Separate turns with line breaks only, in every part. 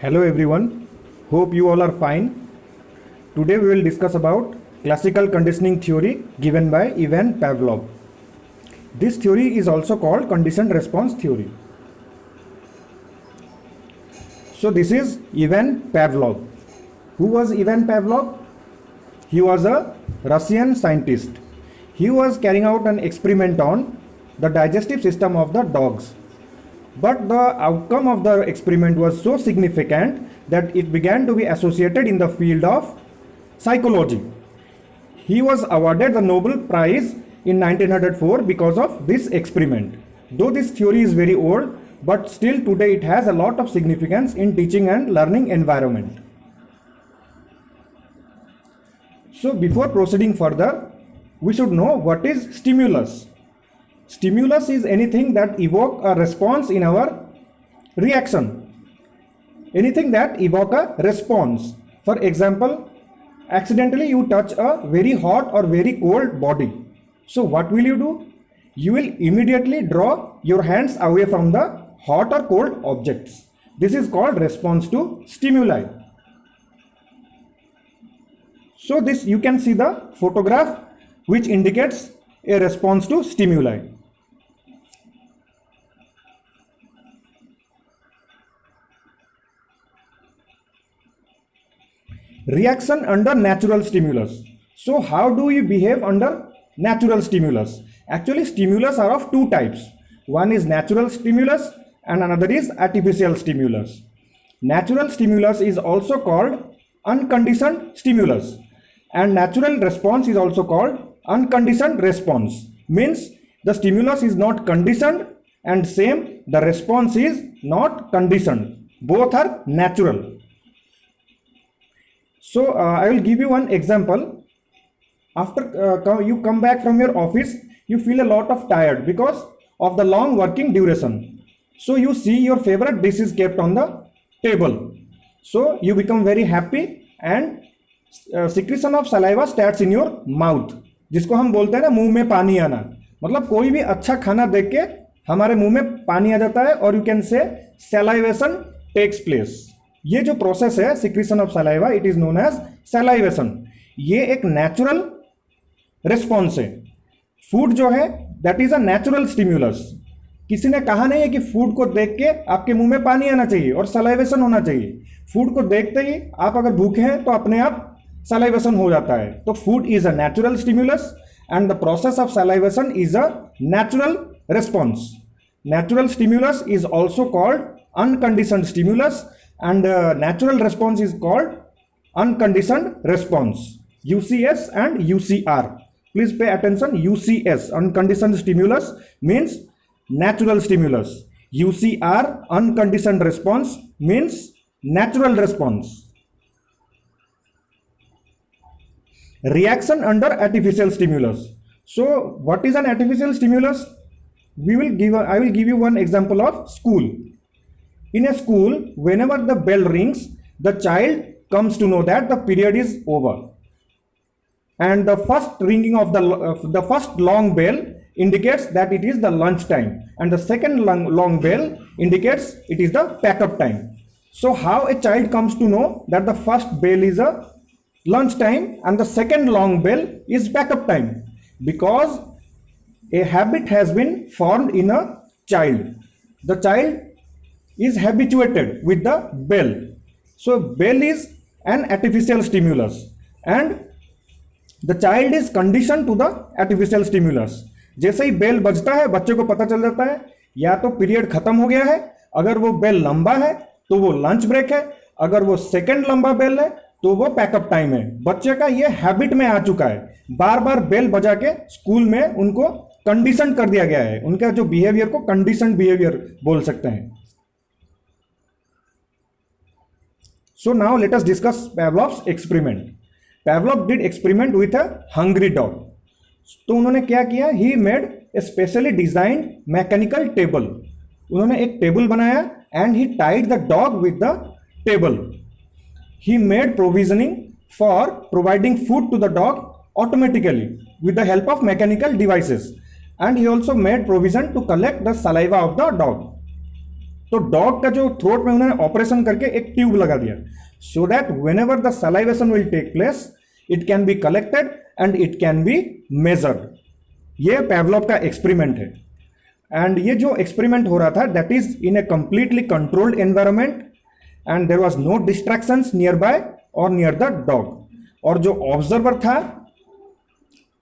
Hello everyone, hope you all are fine. Today we will discuss about classical conditioning theory given by Ivan Pavlov. This theory is also called conditioned response theory. So this is Ivan Pavlov. Who was Ivan Pavlov? He was a Russian scientist. He was carrying out an experiment on the digestive system of the dogs. But the outcome of the experiment was so significant that it began to be associated in the field of psychology. He was awarded the Nobel Prize in 1904 because of this experiment. Though this theory is very old, but still today it has a lot of significance in teaching and learning environment. So before proceeding further, we should know what is stimulus. Stimulus is anything that evoke a response in our reaction. Anything that evoke a response. For example, accidentally you touch a very hot or very cold body. So what will you do? You will immediately draw your hands away from the hot or cold objects. This is called response to stimuli. So this you can see the photograph which indicates a response to stimuli. Reaction under natural stimulus. So how do we behave under natural stimulus? Actually, stimulus are of two types. One is natural stimulus and another is artificial stimulus. Natural stimulus is also called unconditioned stimulus, and natural response is also called unconditioned response. Means the stimulus is not conditioned and same the response is not conditioned. Both are natural. So I will give you one example. After you come back from your office, you feel a lot of tired because of the long working duration. So you see your favorite dish is kept on the table. So you become very happy and secretion of saliva starts in your mouth. जिसको हम बोलते हैं ना मुंह में पानी आना. मतलब कोई भी अच्छा खाना देख के हमारे मुंह में पानी आ जाता है और you can say salivation takes place. ये जो प्रोसेस है secretion of saliva, it is known as salivation. ये एक नेचुरल रिस्पॉन्स है. फूड जो है that is a natural stimulus. किसी ने कहा नहीं है कि फूड को देख के आपके मुंह में पानी आना चाहिए और सलाइवेशन होना चाहिए. फूड को देखते ही आप अगर भूखे हैं तो अपने आप सलाइवेशन हो जाता है. तो food is a natural stimulus and the process of salivation is a natural response. Natural stimulus is also called unconditioned stimulus and natural response is called unconditioned response. UCS and UCR. Please pay attention. UCS, unconditioned stimulus, means natural stimulus. UCR, unconditioned response, means natural response. Reaction under artificial stimulus. So what is an artificial stimulus? I will give you one example of school. In a school, whenever the bell rings, the child comes to know that the period is over. And the first ringing of the first long bell indicates that it is the lunch time. And the second long bell indicates it is the pack-up time. So how a child comes to know that the first bell is a lunch time and the second long bell is pack-up time? Because a habit has been formed in a child. The child is habituated with the bell. So bell is an artificial stimulus and the child is conditioned to the artificial stimulus. जैसे ही bell बजता है बच्चे को पता चल जाता है या तो पीरियड खत्म हो गया है. अगर वो बेल लंबा है तो वो लंच ब्रेक है. अगर वो सेकंड लंबा बेल है तो वो पैकअप टाइम है. बच्चे का ये हैबिट में आ चुका है. बार बार बेल बजा के स्कूल में उनको कंडीशन कर दिया गया है. उनका जो बिहेवियर को कंडीशन बिहेवियर बोल सकते हैं. So now let us discuss Pavlov's experiment. Pavlov did experiment with a hungry dog. तो उन्होंने क्या किया? He made a specially designed mechanical table. उन्होंने एक टेबल बनाया and he tied the dog with the table. He made provisioning for providing food to the dog automatically with the help of mechanical devices, and he also made provision to collect the saliva of the dog. तो dog का जो throat में उन्होंने operation करके एक tube लगा दिया, so that whenever the salivation will take place it can be collected and it can be measured. ये पेवलोव का एक्सपेरिमेंट है। एंड ये जो एक्सपेरिमेंट हो रहा था that is in a completely controlled environment and there was no distractions nearby और near the dog. और जो ऑब्जर्वर था,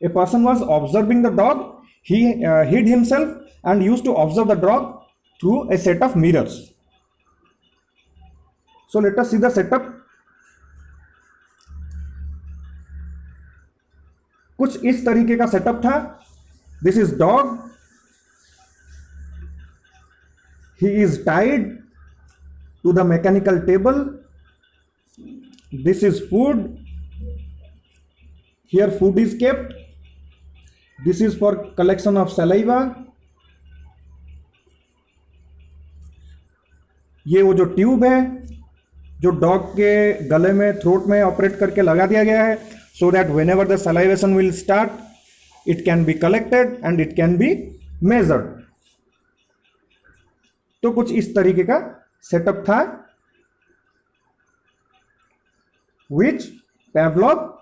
a person was observing the dog, he hid himself and used to observe the dog through a set of mirrors. So let us see the setup. कुछ इस तरीके का setup था। This is dog, he is tied to the mechanical table. This is food. Here food is kept. This is for collection of saliva. ये वो जो tube है जो डॉग के गले में, थ्रोट में ऑपरेट करके लगा दिया गया है, सो that whenever the salivation will start it can be collected and it can be measured. तो कुछ इस तरीके का सेटअप था which Pavlov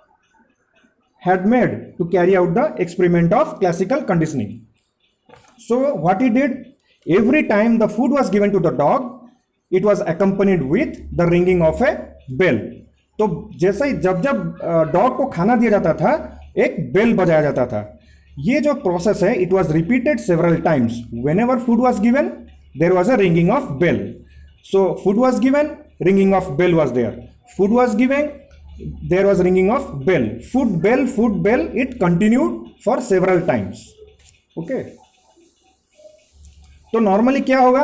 had made to carry out the experiment of classical conditioning. So what he did, every time the food was given to the dog, it was accompanied with the ringing of a bell. तो जैसा ही जब जब dog को खाना दिया जाता था एक बेल बजाया जाता था। ये जो प्रोसेस है it was repeated several times. Whenever food was given there was a ringing of bell. So food was given, ringing of bell was there. Food was given, there was ringing of bell. Food bell, it continued for several times. Okay. तो normally क्या होगा,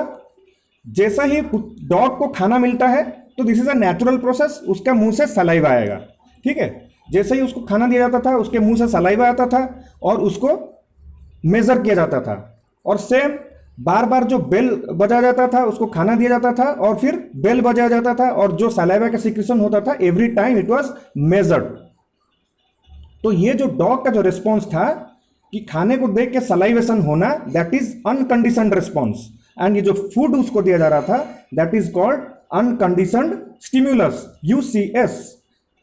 जैसा ही dog को खाना मिलता है तो this is a natural process, उसका मुंह से सलाइवा आएगा। ठीक है, जैसे ही उसको खाना दिया जाता था उसके मुंह से सलाइवा आता था और उसको मेजर किया जाता था। और सेम बार बार जो बेल बजाया जाता था उसको खाना दिया जाता था और फिर बेल बजाया जाता था और जो सलाइवा का सिक्रेशन होता था every time it was measured. तो ये जो डॉग का जो रिस्पॉन्स था कि खाने को देख के सलाइवेशन होना, that is unconditioned response. And ये जो फूड उसको दिया जा रहा था that is called unconditioned stimulus, UCS,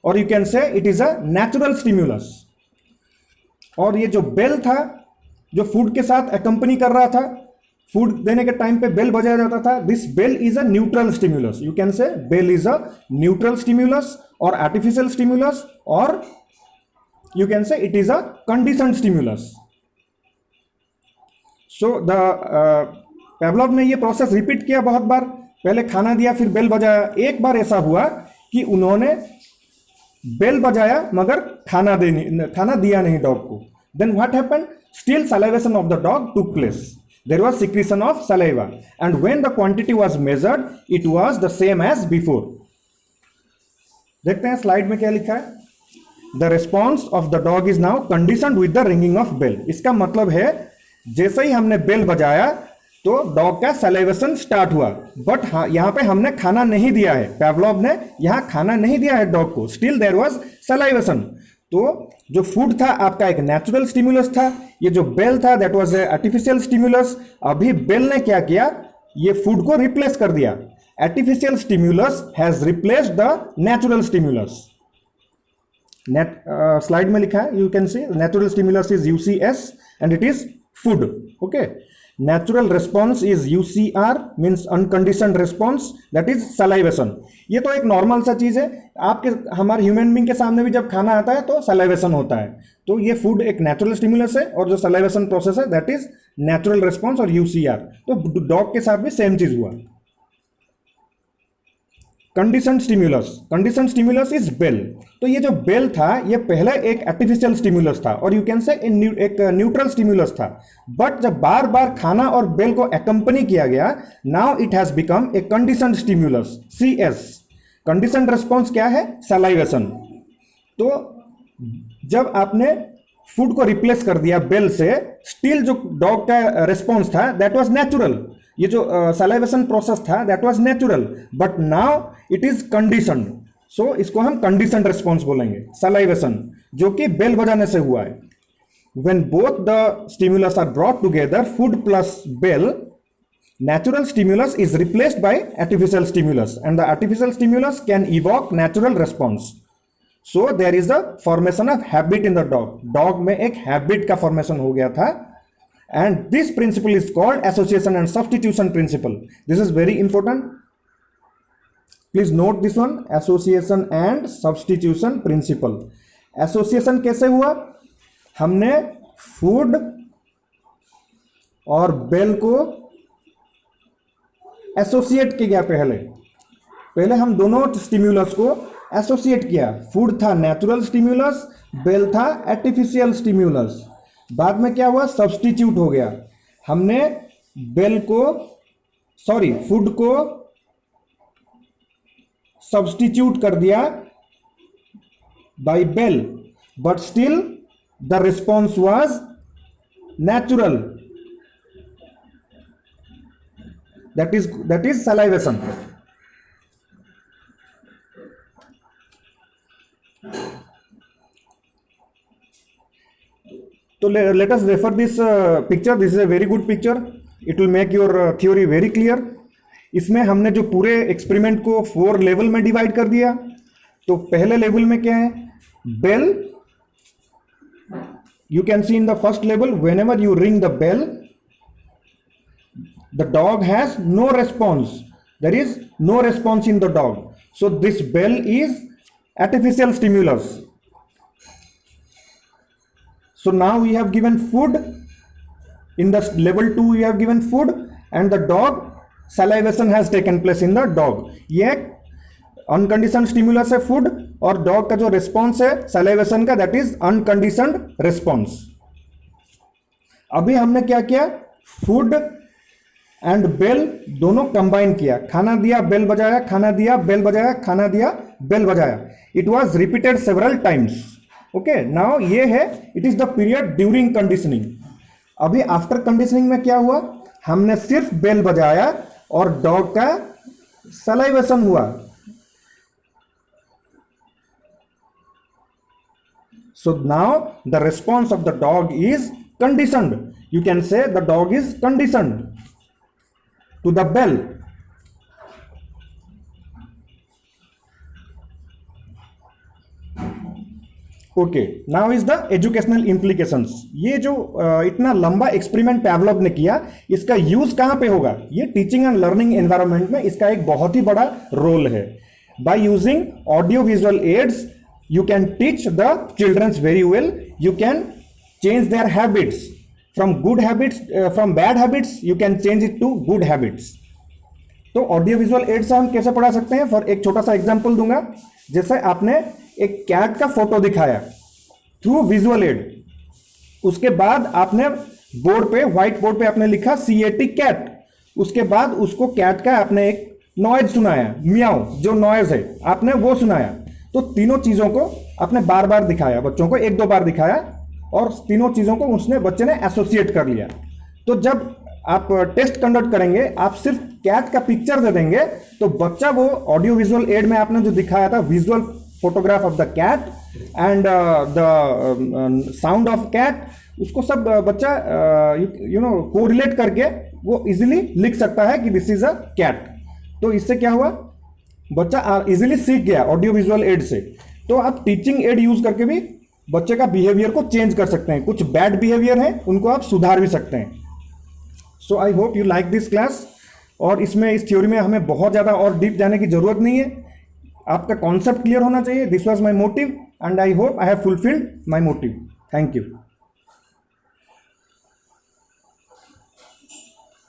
और you can say it is a natural stimulus. और ये जो बेल था जो फूड के साथ अकंपनी कर रहा था, फूड देने के टाइम पे बेल बजाया जाता था, this bell is a neutral stimulus. You can say bell is a neutral stimulus और आर्टिफिशियल स्टिम्युलस, और you can say it is a conditioned stimulus. So the Pavlov ने ये प्रोसेस रिपीट किया बहुत बार, पहले खाना दिया फिर बेल बजाया। एक बार ऐसा हुआ कि उन्होंने बेल बजाया मगर खाना दिया नहीं डॉग को। Then what happened, still salivation of the dog took place, there was secretion of saliva, and when the quantity was measured it was the same as before. देखते हैं स्लाइड में क्या लिखा है, the response of the dog is now conditioned with the ringing of bell. इसका मतलब है जैसे ही हमने बेल बजाया तो डॉग का सलाइवेशन स्टार्ट हुआ, बट हाँ यहाँ पे हमने खाना नहीं दिया है, पेवलोव ने यहाँ खाना नहीं दिया है डॉग को, स्टिल देयर वाज सलाइवेशन। तो जो फूड था आपका एक नेचुरल स्टिम्युलस था, ये जो बेल था that was a artificial stimulus. अभी बेल ने क्या किया, ये फूड को रिप्लेस कर दिया। Artificial stimulus has replaced the natural stimulus. Slide में लिखा है, you can see natural stimulus is UCS and it is food. Okay, natural response is UCR, means unconditioned response, that is salivation. ये तो एक normal सा चीज है, आपके हमारे ह्यूमन बीइंग के सामने भी जब खाना आता है तो सलाइवेशन होता है। तो ये फूड एक नेचुरल स्टिम्युलस है और जो सलाइवेशन प्रोसेस है दैट इज नेचुरल रिस्पॉन्स और UCR। तो डॉग के साथ भी सेम चीज हुआ। Conditioned stimulus is bell. तो ये जो बेल था ये पहले एक आर्टिफिशियल स्टिम्युलस था और यू कैन से एक न्यूट्रल स्टिम्युलस था, बट जब बार बार खाना और बेल को अकंपनी किया गया, now it has become a conditioned stimulus, CS। Conditioned response क्या है, सलाइवेशन। तो जब आपने फूड को रिप्लेस कर दिया बेल से, स्टिल जो डॉग का रिस्पॉन्स था दैट वाज नेचुरल। ये जो सलाइवेशन प्रोसेस था that was natural, but now it is conditioned. So इसको हम कंडीशनड रिस्पॉन्स बोलेंगे, सलाइवेशन, जो कि बेल बजाने से हुआ है। When both the stimulus are brought together, food plus bell, natural stimulus is replaced by artificial stimulus and the artificial stimulus can evoke natural response. So there is a formation of habit in the dog में एक habit का formation हो गया था, and this principle is called association and substitution principle. This is very important. Please note this one, association and substitution principle. Association कैसे हुआ? हमने food और बेल को एसोसिएट किया। पहले हम दोनों स्टिम्युलस को एसोसिएट किया। फूड था नेचुरल स्टिम्युलस, बेल था आर्टिफिशियल स्टिम्युलस। बाद में क्या हुआ? सब्स्टिट्यूट हो गया। हमने फूड को सब्स्टिट्यूट कर दिया by bell, but still the response was natural. that is salivation. So let us refer this picture. This is a very good picture. It will make your theory very clear. इसमें हमने जो पूरे experiment को 4 level में divide कर दिया। तो पहले लेवल में क्या है? Bell, you can see in the first level, whenever you ring the bell, the dog has no response. There is no response in the dog. So this bell is artificial stimulus. So now we have given food. In the level 2 we have given food and the dog salivation has taken place in the dog. ये unconditioned stimulus है food, और dog का जो response है salivation का, that is unconditioned response. अभी हमने क्या किया? food एंड बेल दोनों कंबाइन किया। खाना दिया, बेल बजाया, खाना दिया, बेल बजाया, खाना दिया, बेल बजाया। It was repeated several times. Okay, now ये है, it is the period during conditioning. अभी आफ्टर कंडीशनिंग में क्या हुआ? हमने सिर्फ बेल बजाया और डॉग का सलाइवेशन हुआ। So now the response of the dog is conditioned. You can से the dog is conditioned to the bell. Okay, now is the educational implications. ये जो इतना लंबा एक्सपेरिमेंट पैवलोव ने किया, इसका यूज कहां पे होगा? ये टीचिंग एंड लर्निंग एनवायरनमेंट में इसका एक बहुत ही बड़ा रोल है। By using audio visual aids you can teach the childrens very well. You can change their habits from good habits, from bad habits you can change it to good habits. तो audio visual add से हम कैसे पढ़ा सकते हैं? For एक छोटा सा एग्जांपल दूंगा। जैसे आपने एक कैट का फोटो दिखाया थ्रू विजुअल एड, उसके बाद आपने बोर्ड पे, व्हाइट बोर्ड पे आपने लिखा CAT कैट, उसके बाद उसको कैट का आपने एक नॉइज सुनाया, मियाओ जो नॉइज है आपने वो सुनाया। तो तीनों चीजों को आपने बार बार दिखाया, बच्चों को 1-2 बार दिखाया, और तीनों चीजों को बच्चे ने एसोसिएट कर लिया। तो जब आप टेस्ट कंडक्ट करेंगे, आप सिर्फ कैट का पिक्चर दे देंगे तो बच्चा वो ऑडियो विजुअल एड में आपने जो दिखाया था, visual photograph of the cat and the sound of cat, उसको सब बच्चा कोरिलेट करके वो इजीली लिख सकता है कि दिस इज अ कैट। तो इससे क्या हुआ? बच्चा इजीली सीख गया ऑडियो विजुअल एड से। तो आप टीचिंग एड यूज करके भी बच्चे का बिहेवियर को चेंज कर सकते हैं। कुछ बैड बिहेवियर है उनको आप सुधार भी सकते हैं। So I hope you like this class. और इसमें, इस थ्योरी में हमें बहुत ज़्यादा और डीप जाने की जरूरत नहीं है। आपका कॉन्सेप्ट क्लियर होना चाहिए। This was my motive and I hope I have fulfilled my motive. Thank you.